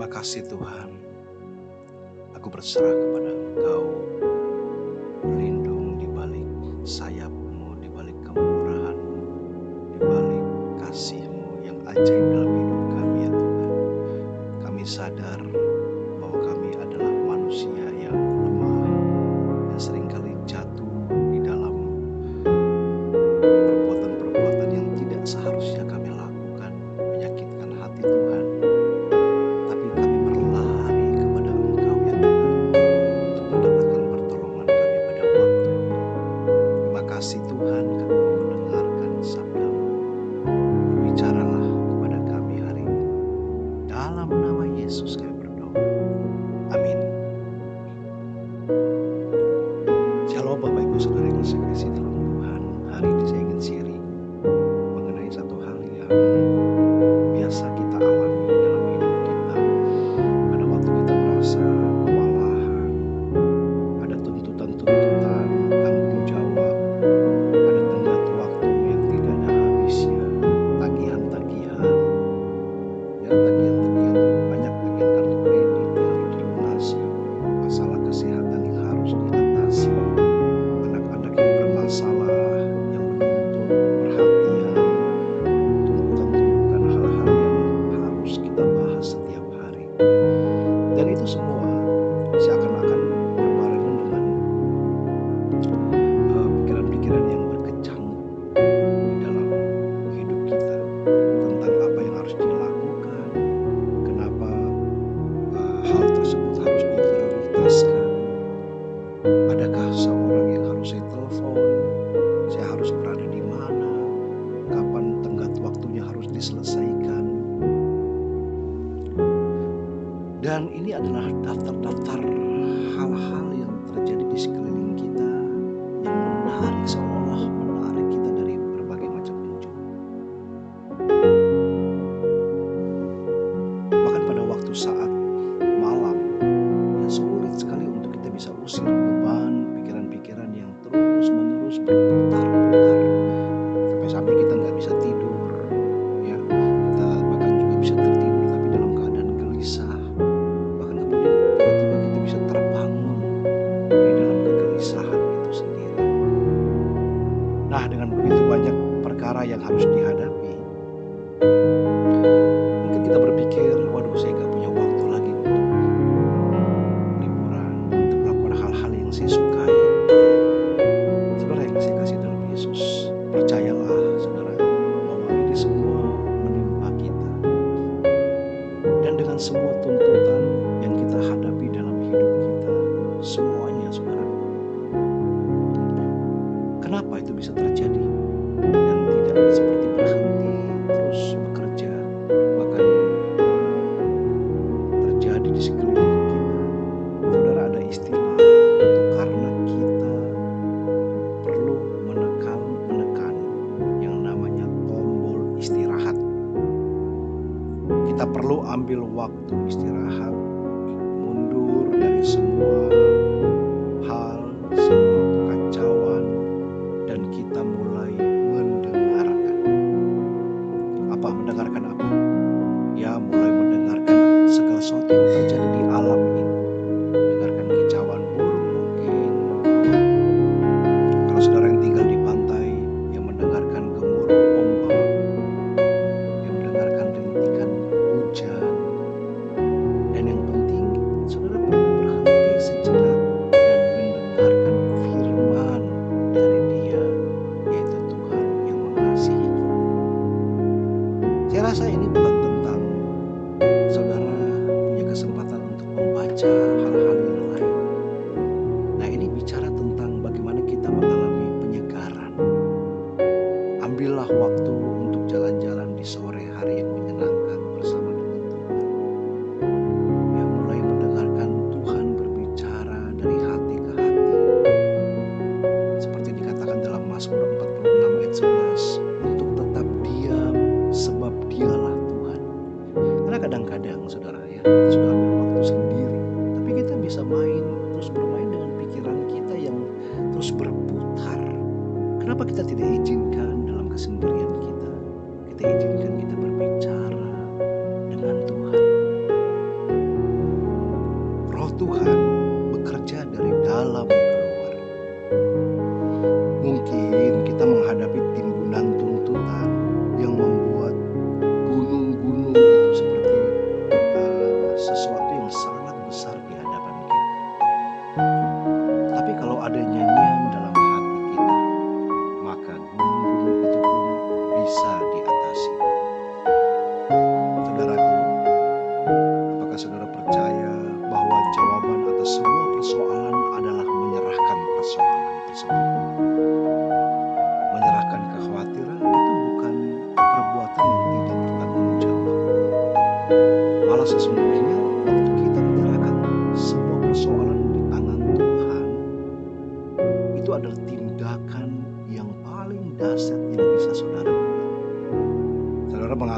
Terima kasih Tuhan, aku berserah kepada Engkau, berlindung di balik sayap-Mu, di balik kemurahan-Mu, di balik kasih-Mu yang ajaib dalam hidup kami ya Tuhan. Kami sadar bahwa kami adalah manusia yang lemah, yang seringkali jatuh di dalam perbuatan-perbuatan yang tidak seharusnya kami lakukan, menyakitkan hati Tuhan. Tapi kami berlari kepada Engkau ya Tuhan, untuk mendapatkan pertolongan kami pada waktunya. Terima kasih Tuhan, kami mau mendengarkan sabda-Mu. Berbicaralah kepada kami hari ini. Dalam nama Yesus kami berdoa. Amin. Shalom Bapak Ibu Saudara yang saya kasih dalam Tuhan. Hari ini saya ingin sharing mengenai satu hal yang biasa kita alami dalam hidup kita. Pada waktu kita merasa kewalahan, ada tuntutan-tuntutan, tanggung jawab, ada tenggat waktu yang tidak ada habisnya, tagihan-tagihan, banyak tagihan kartu kredit yang harus dilunasi, masalah kesehatan yang harus diatasi, anak-anak yang bermasalah, yang menuntut perhatian, tuntutan-tuntutan hal-hal yang harus kita bahas setiap hari. Dan itu semua seakan-akan berbarengan dengan pikiran-pikiran yang berkecamuk di dalam hidup kita tentang apa yang harus dilakukan, kenapa hal tersebut harus diprioritaskan. Adakah seorang yang harus saya telepon? Saya harus berada di mana? Kapan tenggat waktunya harus diselesaikan? Dan ini adalah daftar-daftar hal-hal yang terjadi di sekeliling kita yang menarik, seolah menarik kita dari berbagai macam penjuru. Bahkan pada waktu saat malam, ya sulit sekali untuk kita bisa usir beban pikiran-pikiran yang terus-menerus berputar-putar sampai kita nggak bisa tidur. Ya, kita bahkan juga bisa tertidur tapi dalam keadaan gelisah. Bahkan kemudian tiba-tiba kita bisa terbangun di dalam kegelisahan itu sendiri. Nah, dengan begitu banyak perkara yang harus dihadapi, mungkin kita berpikir, waduh saya gak punya waktu lagi untuk liburan, untuk melakukan hal-hal yang saya sukai. Saudara yang saya kasih dalam Yesus, percayalah saudara bahwa ini semua menimpa kita. Dan dengan semua tuntutan yang kita hadapi dalam hidup kita, semuanya saudara, kenapa itu bisa terjadi dan tidak seperti berhenti terus bekerja, bahkan terjadi di sekeliling kita. Saudara, ada istilah itu karena kita perlu menekan yang namanya tombol istirahat. Kita perlu ambil waktu istirahat, mundur dari semua hal, semua kekacauan, dan kita mulai mendengarkan. Apa? Mendengarkan apa? Ya, mulai mendengarkan segala sesuatu yang terjadi di alam ini. Dengarkan kicauan burung mungkin. Kalau saudara yang tinggal di pantai, yang mendengarkan gemuruh ombak, yang mendengarkan rintikan hujan. Dan yang penting, saudara perlu berhenti sejenak dan mendengarkan firman dari Dia, yaitu Tuhan yang mengasihi kita. Saya rasa ini bukan tentang saudara punya kesempatan untuk membaca hal-hal yang lain. Nah, ini bicara tentang bagaimana kita mengalami penyegaran. Ambillah waktu untuk jalan-jalan di sore hari yang menyenangkan bersama dengan Tuhan. Ya, mulai mendengarkan Tuhan berbicara dari hati ke hati. Seperti dikatakan dalam Mazmur 46 ayat 11, untuk tetap diam sebab Dialah Tuhan.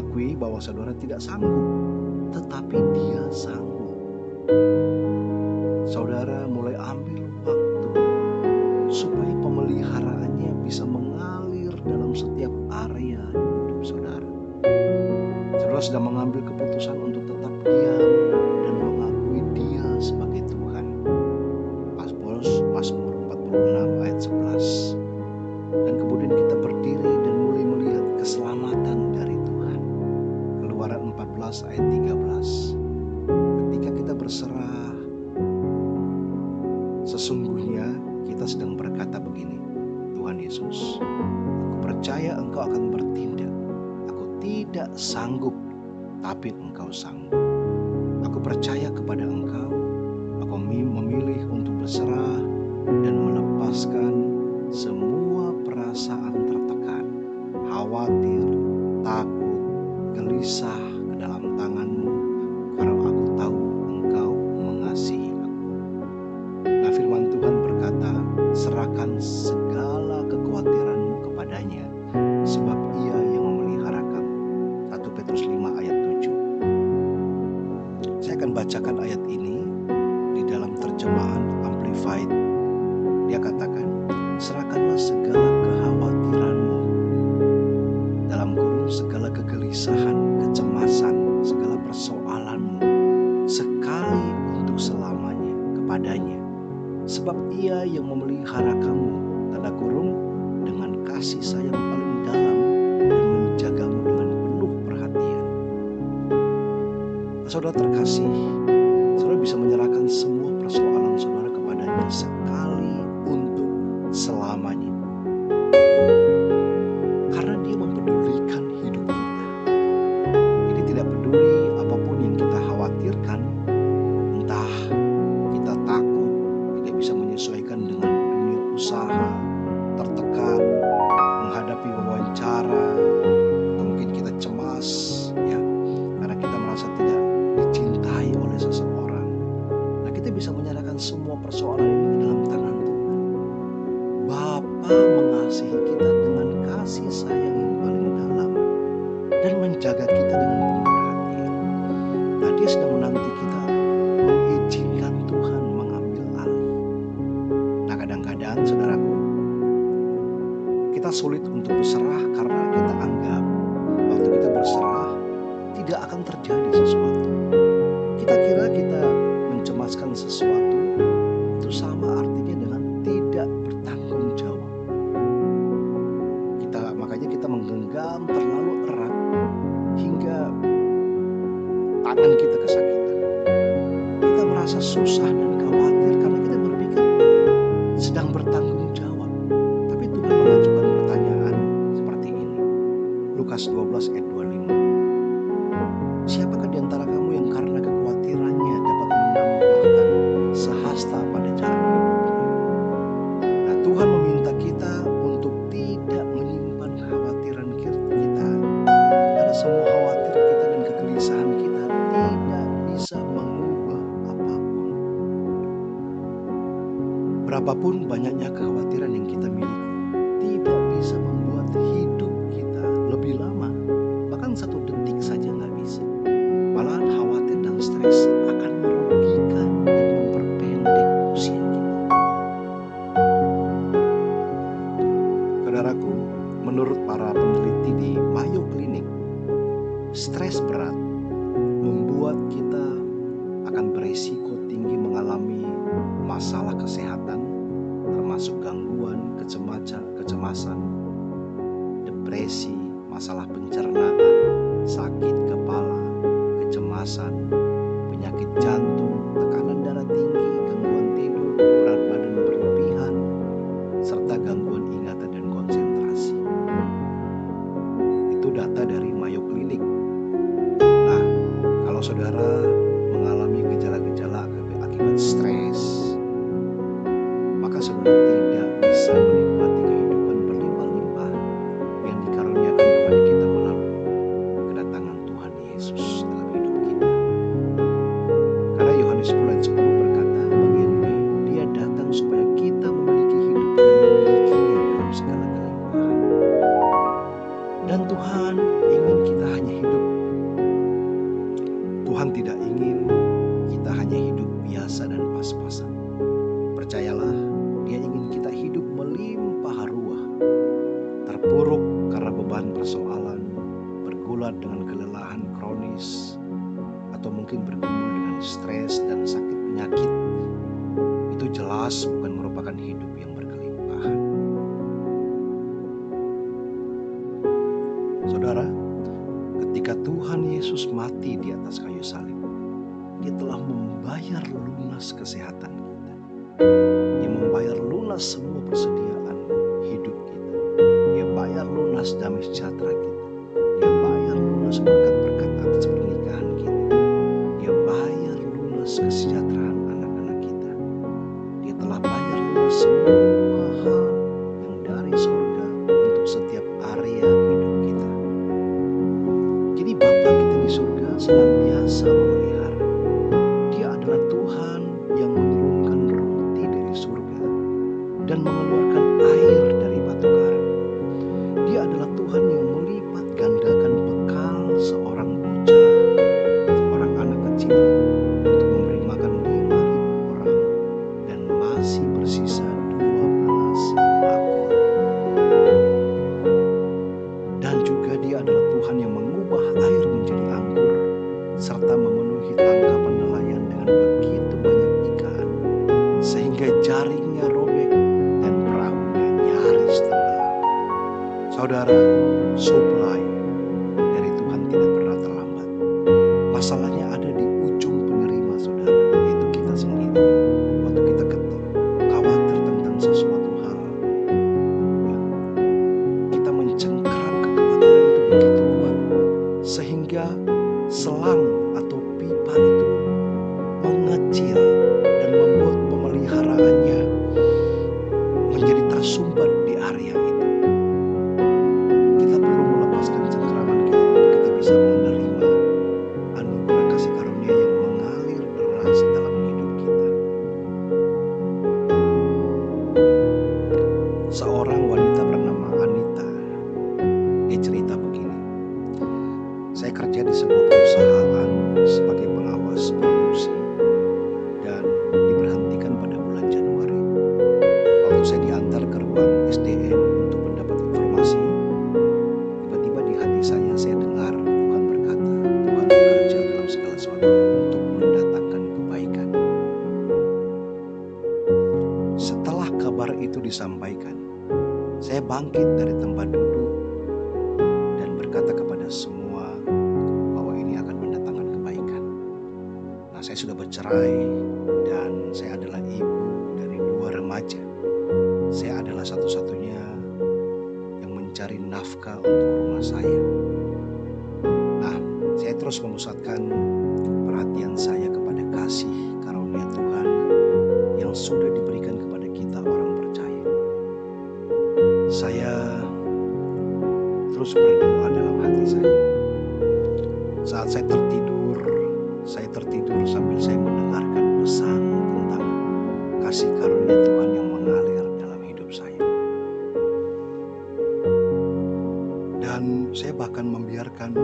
mengakui bahwa saudara tidak sanggup, tetapi Dia sanggup. Saudara mulai ambil waktu supaya pemeliharaannya bisa mengalir dalam setiap area hidup saudara. Saudara sedang mengambil keputusan untuk tetap diam dan mengakui Dia sebagai Tuhan. Mazmur 46 ayat 11. Dan kemudian kita berdiri dan mulai melihat keselamatan dari Tuhan. Keluaran 14 ayat 13. Ketika kita berserah, sesungguhnya kita sedang berkata begini, Tuhan Yesus, aku percaya Engkau akan bertindak. Aku tidak sanggup, tapi Engkau sanggup. Aku percaya kepada Engkau. Aku memilih untuk berserah dan melepaskan semua perasaan tertekan, khawatir, takut, gelisah ke dalam tangan-Mu, karena aku tahu Engkau mengasihi aku. Nah, firman Tuhan berkata, serahkan segala kekhawatiranmu kepadanya, sebab Ia yang memelihara kamu. 1 Petrus 5 ayat 7. Saya akan bacakan ayat ini di dalam terjemahan Amplified. Dia katakan, serahkanlah segala kekhawatiranmu, dalam kurung segala kegelisahan, kecemasan, segala persoalanmu, sekali untuk selamanya kepadanya. Sebab Ia yang memelihara kamu, tanda kurung, dengan kasih sayang paling dalam dan menjagamu dengan penuh perhatian. Saudara terkasih, saudara bisa menyerahkan semua persoalan saudara kepadanya sekali untuk selamanya. Karena Dia mempedulikan hidup kita. Jadi tidak peduli apapun yang kita khawatirkan, entah kita takut, tidak bisa menyesuaikan dengan dunia usaha, tertekan, menghadapi wawancara, atau mungkin kita cemas, ya, karena kita merasa tidak dicintai oleh seseorang. Nah, kita bisa menyerahkan semua persoalan ini ke dalam tangan Tuhan. Bapa mengasihi kita dengan kasih sayang yang paling dalam dan menjaga kita dengan penuh perhatian. Nah, Dia sedang menanti kita mengizinkan Tuhan mengambil alih. Nah, kadang-kadang saudaraku, kita sulit untuk berserah karena kita anggap waktu kita berserah tidak akan terjadi sesuatu. Kita kira kita mencemaskan sesuatu itu sama artinya dengan tidak bertanggung jawab. Makanya kita menggenggam terlalu erat hingga tangan kita kesakitan. Kita merasa susah dan khawatir karena kita berpikir sedang bertanggung jawab. Tapi Tuhan mengajukan pertanyaan seperti ini. Lukas 12 ayat 25. Siapakah di antara kamu yang karena kekhawatirannya dapat menambahkan sehasta pada jalan hidupnya? Nah, Tuhan meminta kita untuk tidak menyimpan kekhawatiran kita, karena semua khawatir kita dan kegelisahan kita tidak bisa mengubah apapun. Berapapun banyaknya kekhawatiran yang kita miliki, tidak bisa membuat hidup kita lebih lama. Bahkan 1 detik saja nggak bisa. Malahan khawatir dan stres akan merugikan dan memperpendek usia kita. Saudaraku, menurut para peneliti di Mayo Clinic, stres berat membuat kita akan berisiko tinggi mengalami masalah kesehatan, termasuk gangguan kecemasan, depresi, masalah pencernaan, sakit kepala, kecemasan, penyakit jantung, tekanan darah tinggi, gangguan tidur, berat badan berlebihan, serta gangguan ingatan dan konsentrasi. Itu data dari Mayo Clinic. Nah, kalau saudara mengalami gejala-gejala akibat stres, maka saudara tidak bisa menikmati kehidupan berlimpah-limpah yang dikaruniakan kepada kita melalui kedatangan Tuhan Yesus dalam hidup kita. Karena Yohanes 10 ayat 10 berkata, bagian B, Dia datang supaya kita memiliki hidup dan memilikinya dalam segala kelimpahan. Dan Tuhan ingin kita hanya hidup bergulat dengan kelelahan kronis, atau mungkin bergumul dengan stres dan sakit penyakit, itu jelas bukan merupakan hidup yang berkelimpahan. Saudara, ketika Tuhan Yesus mati di atas kayu salib, Dia telah membayar lunas kesehatan kita. Dia membayar lunas semua persediaan hidup kita. Dia bayar lunas damai sejahtera kita. Dia bayar lunas berkat-berkat atas pernikahan kita. Dia bayar lunas kesejahteraan anak-anak kita. Dia telah bayar lunas semua hal yang dari surga untuk setiap area hidup kita. Jadi Bapa kita di surga senantiasa memelihara. Dia adalah Tuhan yang menurunkan roti dari surga dan mengeluarkan air dari batu karang. Dia adalah Tuhan yang melipat gandakan bekal seorang bocah, seorang anak kecil, untuk memberi makan 5.000 orang dan masih bersisa 12 bakul. Dan juga Dia adalah Tuhan yang mengubah air menjadi anggur serta memenuhi tangkapan nelayan dengan begitu banyak ikan sehingga jaringnya robek dan perahunya nyaris tenggelam. Saudara, supply dari Tuhan tidak pernah terlambat. Masalahnya ada di ujung penerima, saudara, yaitu kita sendiri. Waktu kita khawatir tentang sesuatu hal, ya, kita mencengkeram kekhawatiran itu begitu kuat sehingga selang atau pipa itu mengecil dan membuat pemeliharaannya menjadi tersumbat di area itu. Kita perlu melepaskan cengkeraman kita untuk kita bisa menerima anugerah kasih karunia yang mengalir deras dalam hidup kita. Seorang wanita bernama Anita, dia cerita begini. Saya kerja di sebuah perusahaan sebagai pengawas produksi dan diberhentikan pada bulan Januari. Waktu saya diantar ke ruang SDM untuk mendapat informasi, tiba-tiba di hati saya dengar Tuhan berkata, Tuhan bekerja dalam segala sesuatu untuk mendatangkan kebaikan. Setelah kabar itu disampaikan, saya bangkit dari tempat duduk dan berkata kepada semua bahwa ini akan mendatangkan kebaikan. Nah, saya sudah bercerai dan saya adalah ibu dari 2 remaja. Saya adalah satu-satunya yang mencari nafkah untuk rumah saya. Nah, saya terus memusatkan perhatian saya kepada kasih karunia Tuhan yang sudah diberikan kepada kita orang percaya. Saya terus berdoa dalam hati saya. Saat saya tertidur sambil saya mendengarkan pesan tentang kasih karunia Tuhan yang mengalir dalam hidup saya. Dan saya bahkan membiarkan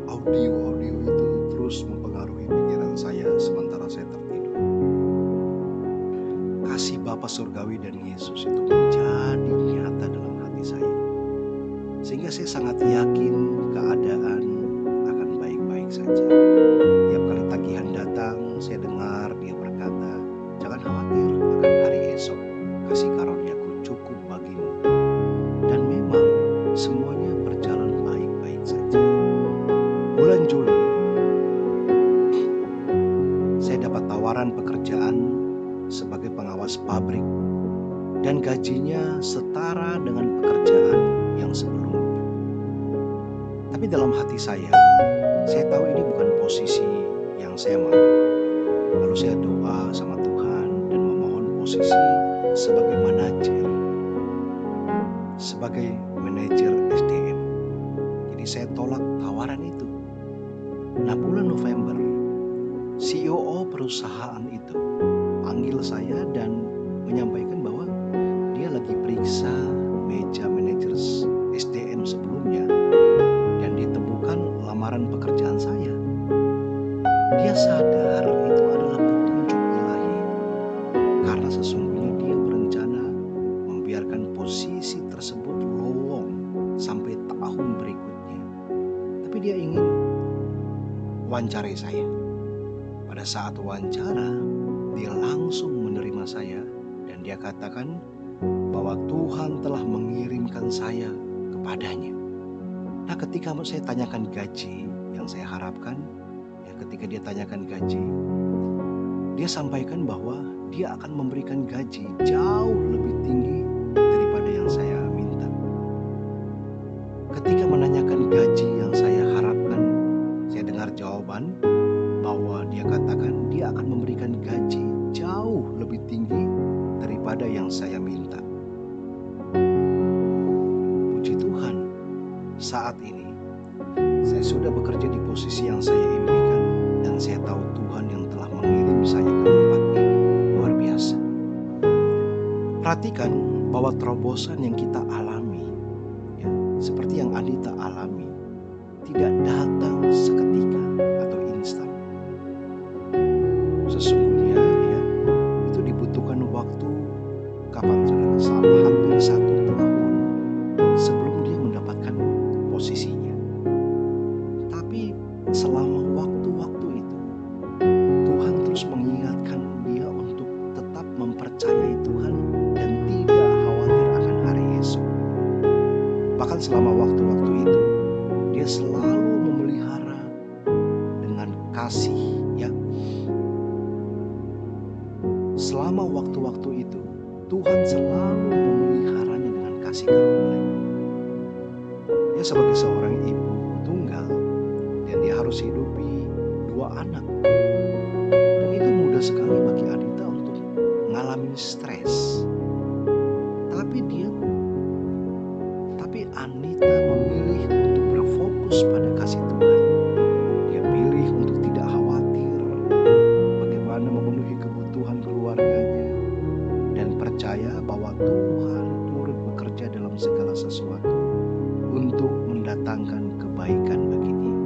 audio-audio itu terus mempengaruhi pikiran saya sementara saya tertidur. Kasih Bapa Surgawi dan Yesus itu menjadi nyata dalam hati saya. Sehingga saya sangat yakin keadaan akan baik-baik saja. Tiap kali tagihan datang, saya dengar Dia berkata, jangan khawatir akan hari esok, kasih karuniaku cukup bagimu. Dan memang semuanya berjalan baik-baik saja. Bulan Juli, saya dapat tawaran pekerjaan sebagai pengawas pabrik dan gajinya setara dengan pekerjaan yang sebelumnya. Tapi dalam hati saya tahu ini bukan posisi yang saya mau. Lalu saya doa sama Tuhan dan memohon posisi sebagai manajer SDM. Jadi saya tolak tawaran itu. Nah, bulan November, CEO perusahaan itu panggil saya dan menyampaikan bahwa dia lagi periksa meja manajer SDM sebelumnya dan ditemukan lamaran pekerjaan saya. Dia sadar itu adalah petunjuk ilahi karena sesungguhnya dia berencana membiarkan posisi tersebut lowong sampai tahun berikutnya. Tapi Tapi dia ingin wawancarai saya. Pada saat wawancara, dia langsung menerima saya dan dia katakan bahwa Tuhan telah mengirimkan saya kepadanya. Nah, ketika saya tanyakan gaji yang saya harapkan, ya ketika dia tanyakan gaji, dia sampaikan bahwa dia akan memberikan gaji jauh lebih tinggi daripada yang saya minta. Ketika menanyakan gaji yang saya harapkan, saya dengar jawaban bahwa dia katakan dia akan memberikan gaji jauh lebih tinggi daripada yang saya minta. Puji Tuhan, saat ini saya sudah bekerja di posisi yang saya impikan dan saya tahu Tuhan yang telah mengirim saya ke tempat ini luar biasa. Perhatikan bahwa terobosan yang kita alami, ya, seperti yang Anita alami, tidak datang seketika atau instan. Sesungguhnya ya, itu dibutuhkan waktu kapan saudara? Selama hampir 1 tahun sebelum dia mendapatkan posisinya. Tapi selama waktu-waktu itu Tuhan terus mengingatkan dia untuk tetap mempercayai Tuhan dan tidak khawatir akan hari esok. Bahkan selama waktu-waktu itu dia selalu memelihara dengan kasih, ya. Selama waktu-waktu itu Tuhan selalu memeliharanya dengan kasih karunia. Dia sebagai seorang ibu tunggal dan dia harus hidupi 2 anak. Dan itu mudah sekali bagi Anita untuk mengalami stres. Tapi Anita memilih untuk berfokus pada kasih Tuhan. Dia pilih untuk tidak khawatir bagaimana memenuhi kebutuhan keluarganya dan percaya bahwa Tuhan turut bekerja dalam segala sesuatu untuk mendatangkan kebaikan bagi dia.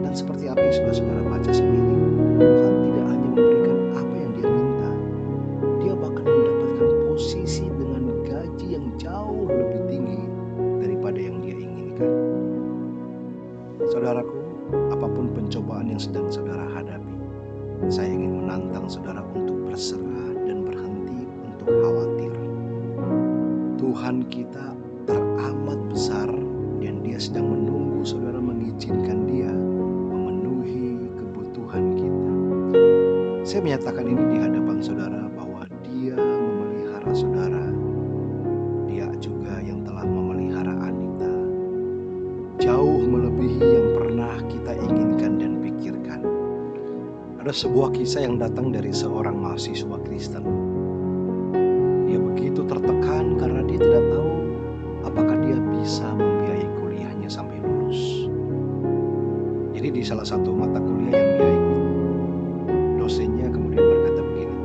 Dan seperti apa yang sudah saudara baca sendiri, Tuhan tidak hanya memberikan apa yang dia minta, dia bahkan mendapatkan posisi dengan gaji yang jauh lebih tinggi daripada yang dia inginkan. Saudaraku, apapun pencobaan yang sedang saudara hadapi, saya ingin menantang saudara untuk berserah dan berhenti untuk khawatir. Tuhan kita teramat besar dan dia sedang menunggu saudara mengizinkan dia memenuhi kebutuhan kita. Saya menyatakan ini di hadapan saudara bahwa dia memelihara saudara. Dia juga yang telah memelihara Anita jauh melebihi yang pernah kita inginkan dan pikirkan. Ada sebuah kisah yang datang dari seorang mahasiswa Kristen. Dia begitu tertekan karena dia tidak tahu apakah dia bisa membiayai kuliahnya sampai lulus. Jadi di salah satu mata kuliah yang dia ikut, dosennya kemudian berkata begini,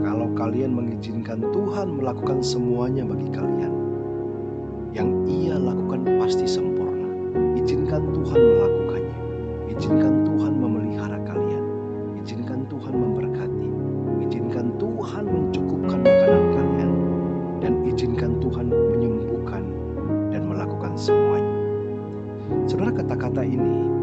kalau kalian mengizinkan Tuhan melakukan semuanya bagi kalian, yang ia lakukan pasti sempurna. Izinkan Tuhan melakukan